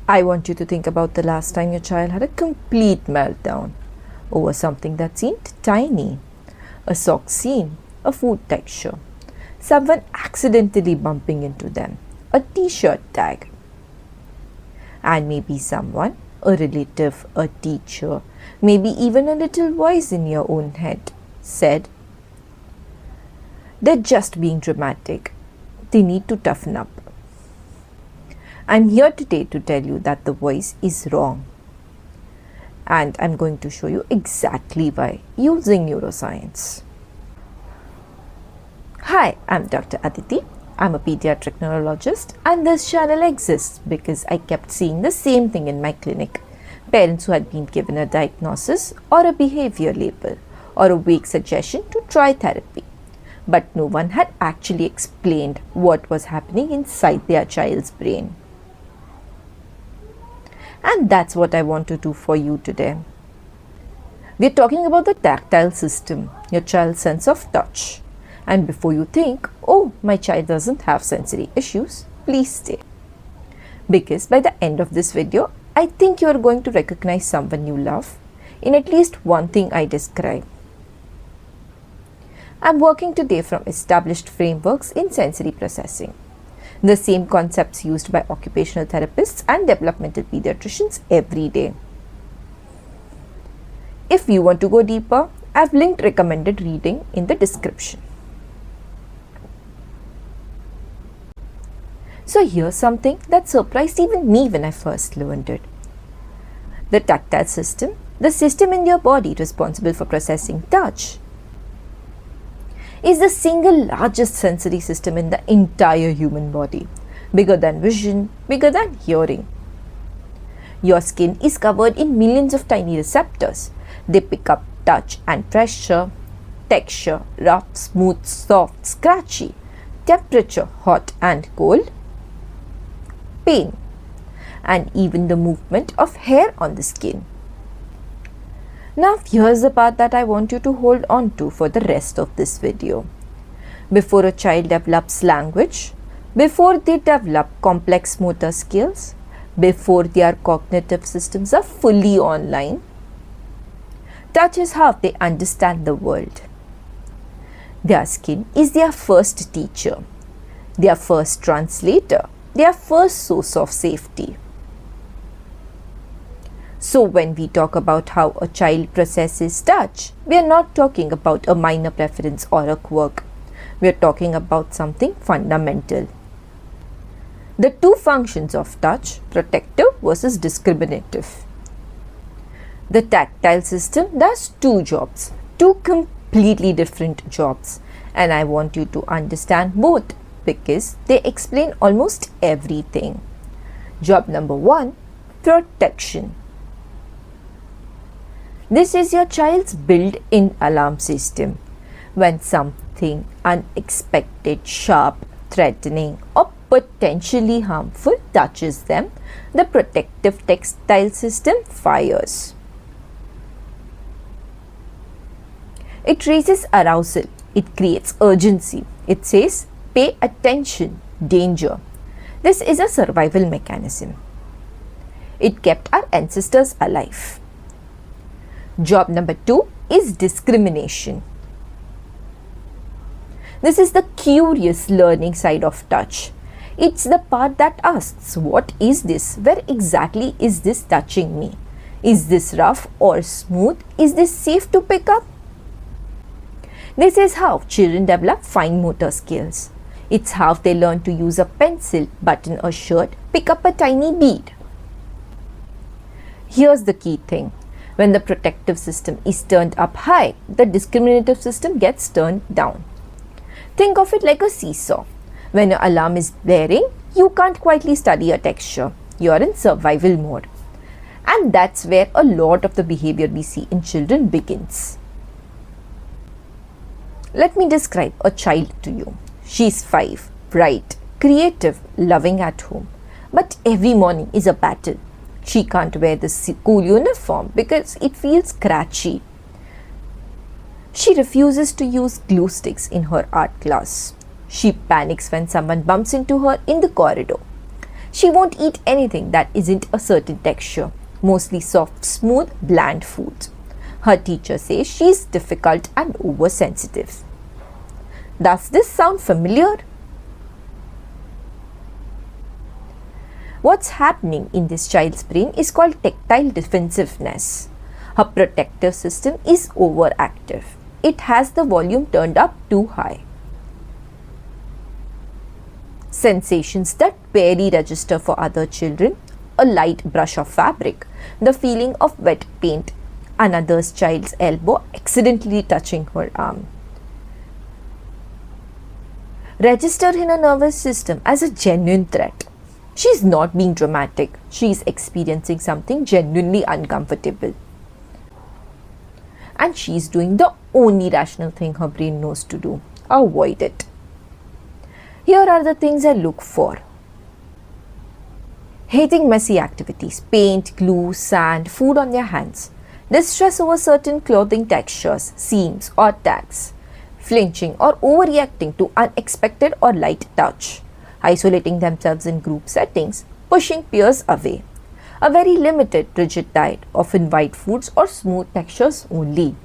I want you to think about the last time your child had a complete meltdown over something that seemed tiny. A sock seam, a food texture, someone accidentally bumping into them, a t-shirt tag. And maybe someone, a relative, a teacher, maybe even a little voice in your own head said, "They're just being dramatic. They need to toughen up." I'm here today to tell you that the voice is wrong. And I'm going to show you exactly why using neuroscience. Hi, I'm Dr. Aditi. I'm a pediatric neurologist, and this channel exists because I kept seeing the same thing in my clinic. Parents who had been given a diagnosis or a behavior label or a vague suggestion to try therapy. But no one had actually explained what was happening inside their child's brain. And that's what I want to do for you today. We're talking about the tactile system, your child's sense of touch. And before you think, oh, my child doesn't have sensory issues, please stay. Because by the end of this video, I think you are going to recognize someone you love in at least one thing I describe. I'm working today from established frameworks in sensory processing, the same concepts used by occupational therapists and developmental pediatricians every day. If you want to go deeper, I've linked recommended reading in the description. So here's something that surprised even me when I first learned it. The tactile system, the system in your body responsible for processing touch, is the single largest sensory system in the entire human body, bigger than vision, bigger than hearing. Your skin is covered in millions of tiny receptors. They pick up touch and pressure, texture, rough, smooth, soft, scratchy, temperature, hot and cold, pain, and even the movement of hair on the skin. Now here's the part that I want you to hold on to for the rest of this video. Before a child develops language, before they develop complex motor skills, before their cognitive systems are fully online, touch is how they understand the world. Their skin is their first teacher, their first translator, their first source of safety. So when we talk about how a child processes touch, we are not talking about a minor preference or a quirk. We are talking about something fundamental. The two functions of touch, protective versus discriminative. The tactile system does two jobs, two completely different jobs, and I want you to understand both because they explain almost everything. Job number one, protection. This is your child's built-in alarm system. When something unexpected, sharp, threatening, or potentially harmful touches them, the protective tactile system fires. It raises arousal. It creates urgency. It says, pay attention, danger. This is a survival mechanism. It kept our ancestors alive. Job number two is discrimination. This is the curious learning side of touch. It's the part that asks, what is this? Where exactly is this touching me? Is this rough or smooth? Is this safe to pick up? This is how children develop fine motor skills. It's how they learn to use a pencil, button a shirt, pick up a tiny bead. Here's the key thing. When the protective system is turned up high, the discriminative system gets turned down. Think of it like a seesaw. When your alarm is blaring, you can't quietly study a texture. You're in survival mode. And that's where a lot of the behavior we see in children begins. Let me describe a child to you. She's 5, bright, creative, loving at home. But every morning is a battle. She can't wear the school uniform because it feels scratchy. She refuses to use glue sticks in her art class. She panics when someone bumps into her in the corridor. She won't eat anything that isn't a certain texture, mostly soft, smooth, bland foods. Her teacher says she's difficult and oversensitive. Does this sound familiar? What's happening in this child's brain is called tactile defensiveness. Her protective system is overactive. It has the volume turned up too high. Sensations that barely register for other children, a light brush of fabric, the feeling of wet paint, another child's elbow accidentally touching her arm, register in her nervous system as a genuine threat. She is not being dramatic. She is experiencing something genuinely uncomfortable. And she is doing the only rational thing her brain knows to do: avoid it. Here are the things I look for. Hating messy activities, paint, glue, sand, food on their hands. Distress over certain clothing textures, seams or tags. Flinching or overreacting to unexpected or light touch. Isolating themselves in group settings, pushing peers away. A very limited, rigid diet, often white foods or smooth textures only.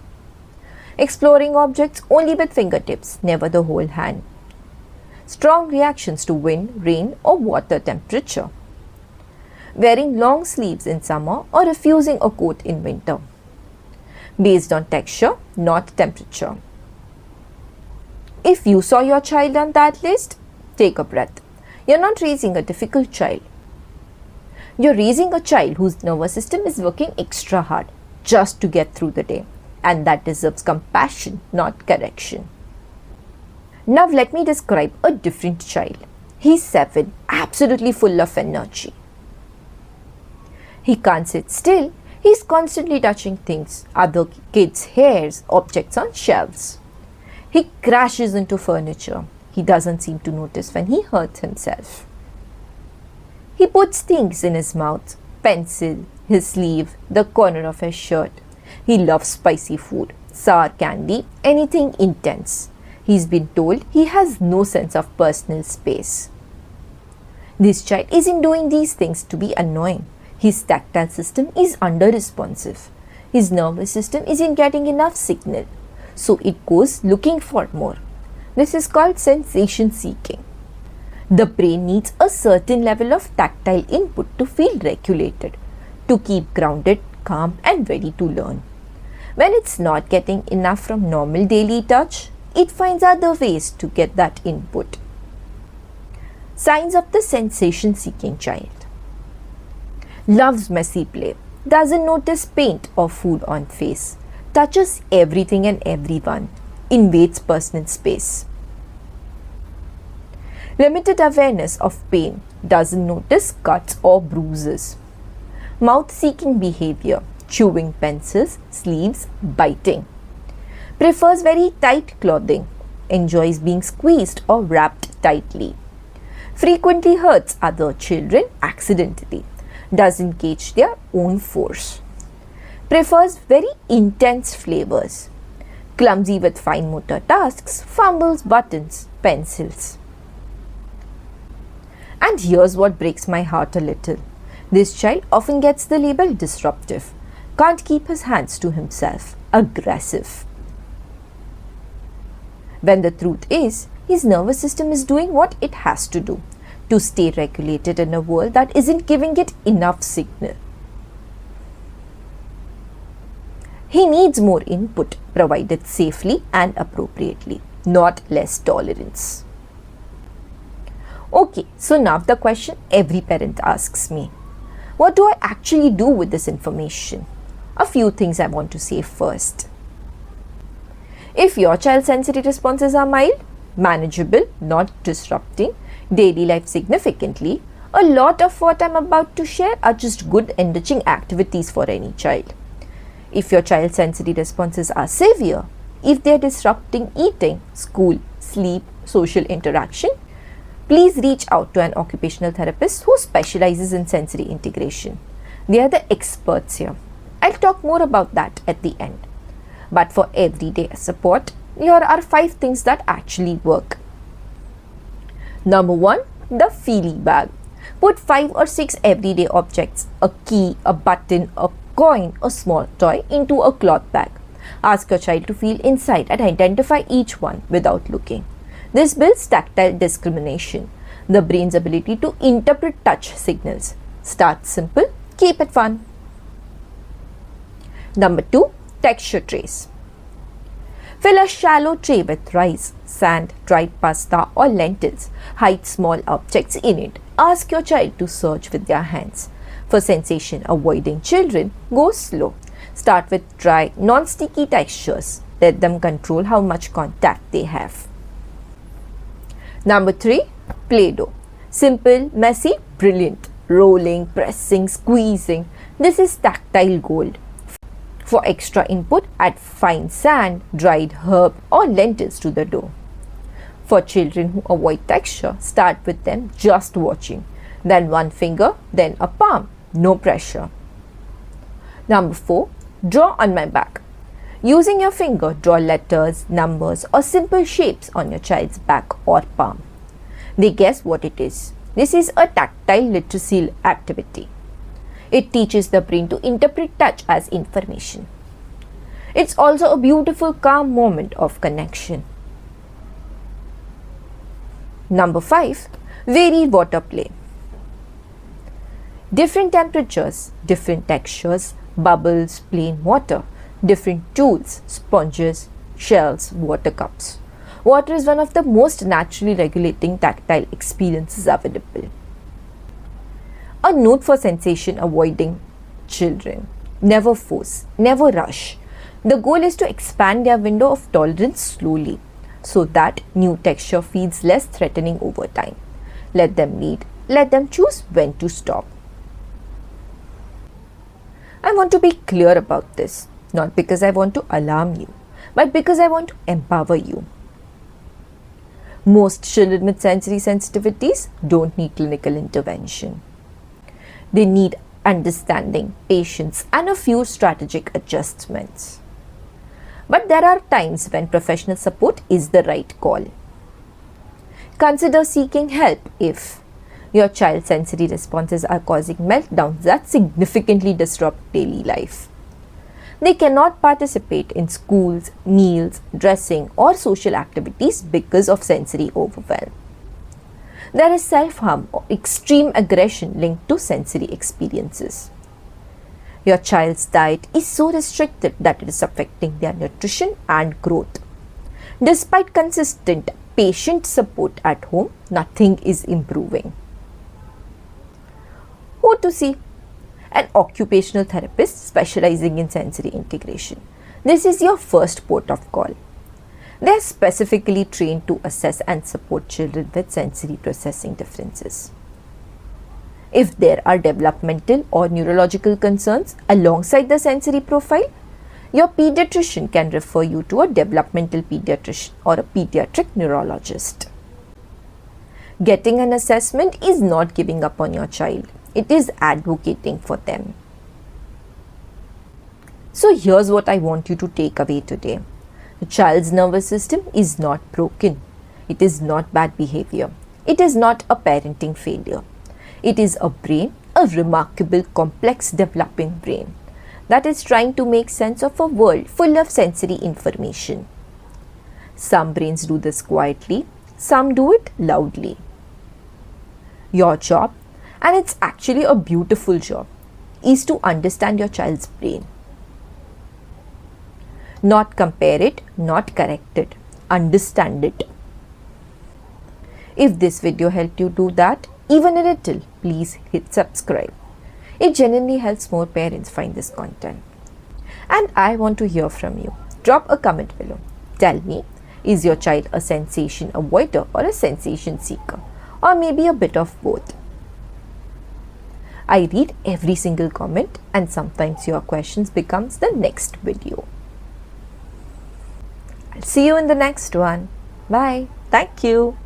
Exploring objects only with fingertips, never the whole hand. Strong reactions to wind, rain or water temperature. Wearing long sleeves in summer or refusing a coat in winter. Based on texture, not temperature. If you saw your child on that list, take a breath. You're not raising a difficult child. You're raising a child whose nervous system is working extra hard just to get through the day, and that deserves compassion, not correction. Now let me describe a different child. He's 7, absolutely full of energy. He can't sit still. He's constantly touching things, other kids' hairs, objects on shelves. He crashes into furniture. He doesn't seem to notice when he hurts himself. He puts things in his mouth, pencil, his sleeve, the corner of his shirt. He loves spicy food, sour candy, anything intense. He's been told he has no sense of personal space. This child isn't doing these things to be annoying. His tactile system is under-responsive. His nervous system isn't getting enough signal, so it goes looking for more. This is called sensation seeking. The brain needs a certain level of tactile input to feel regulated, to keep grounded, calm and ready to learn. When it's not getting enough from normal daily touch, it finds other ways to get that input. Signs of the sensation seeking child. Loves messy play, doesn't notice paint or food on face, touches everything and everyone, invades personal space. Limited awareness of pain, doesn't notice cuts or bruises. Mouth-seeking behavior, chewing pencils, sleeves, biting. Prefers very tight clothing, enjoys being squeezed or wrapped tightly. Frequently hurts other children accidentally, doesn't gauge their own force. Prefers very intense flavors. Clumsy with fine motor tasks, fumbles buttons, pencils. And here's what breaks my heart a little. This child often gets the label disruptive, can't keep his hands to himself, aggressive. When the truth is, his nervous system is doing what it has to do to stay regulated in a world that isn't giving it enough signal. He needs more input provided safely and appropriately, not less tolerance. Okay, so now the question every parent asks me. What do I actually do with this information? A few things I want to say first. If your child's sensory responses are mild, manageable, not disrupting daily life significantly, a lot of what I'm about to share are just good enriching activities for any child. If your child's sensory responses are severe, if they're disrupting eating, school, sleep, social interaction, please reach out to an occupational therapist who specializes in sensory integration. They are the experts here. I'll talk more about that at the end. But for everyday support, here are 5 things that actually work. Number 1, the feely bag. Put 5 or 6 everyday objects, a key, a button, a coin, a small toy, into a cloth bag. Ask your child to feel inside and identify each one without looking. This builds tactile discrimination, the brain's ability to interpret touch signals. Start simple, keep it fun. Number 2, texture trays. Fill a shallow tray with rice, sand, dried pasta or lentils. Hide small objects in it. Ask your child to search with their hands. For sensation avoiding children, go slow. Start with dry, non-sticky textures. Let them control how much contact they have. Number 3, Play-Doh. Simple, messy, brilliant. Rolling, pressing, squeezing. This is tactile gold. For extra input, add fine sand, dried herb or lentils to the dough. For children who avoid texture, start with them just watching. Then one finger, then a palm. No pressure. Number 4, Draw on my back. Using your finger, draw letters, numbers or simple shapes on your child's back or palm. They guess what it is. This is a tactile literacy activity. It teaches the brain to interpret touch as information. It's also a beautiful, calm moment of connection. Number 5, Varied water play. Different temperatures, different textures, bubbles, plain water, different tools, sponges, shells, water cups. Water is one of the most naturally regulating tactile experiences available. A note for sensation avoiding children. Never force, never rush. The goal is to expand their window of tolerance slowly so that new texture feels less threatening over time. Let them lead. Let them choose when to stop. I want to be clear about this, not because I want to alarm you, but because I want to empower you. Most children with sensory sensitivities don't need clinical intervention. They need understanding, patience, and a few strategic adjustments. But there are times when professional support is the right call. Consider seeking help if your child's sensory responses are causing meltdowns that significantly disrupt daily life. They cannot participate in schools, meals, dressing, or social activities because of sensory overwhelm. There is self-harm or extreme aggression linked to sensory experiences. Your child's diet is so restricted that it is affecting their nutrition and growth. Despite consistent patient support at home, nothing is improving. Who to see? An occupational therapist specializing in sensory integration. This is your first port of call. They are specifically trained to assess and support children with sensory processing differences. If there are developmental or neurological concerns alongside the sensory profile, your pediatrician can refer you to a developmental pediatrician or a pediatric neurologist. Getting an assessment is not giving up on your child. It is advocating for them. So here's what I want you to take away today. The child's nervous system is not broken. It is not bad behavior. It is not a parenting failure. It is a brain, a remarkable, complex developing brain that is trying to make sense of a world full of sensory information. Some brains do this quietly, some do it loudly. Your job, and it's actually a beautiful job, is to understand your child's brain. Not compare it, not correct it. Understand it. If this video helped you do that, even a little, please hit subscribe. It genuinely helps more parents find this content. And I want to hear from you. Drop a comment below. Tell me, is your child a sensation avoider or a sensation seeker? Or maybe a bit of both? I read every single comment, and sometimes your questions becomes the next video. I'll see you in the next one. Bye. Thank you.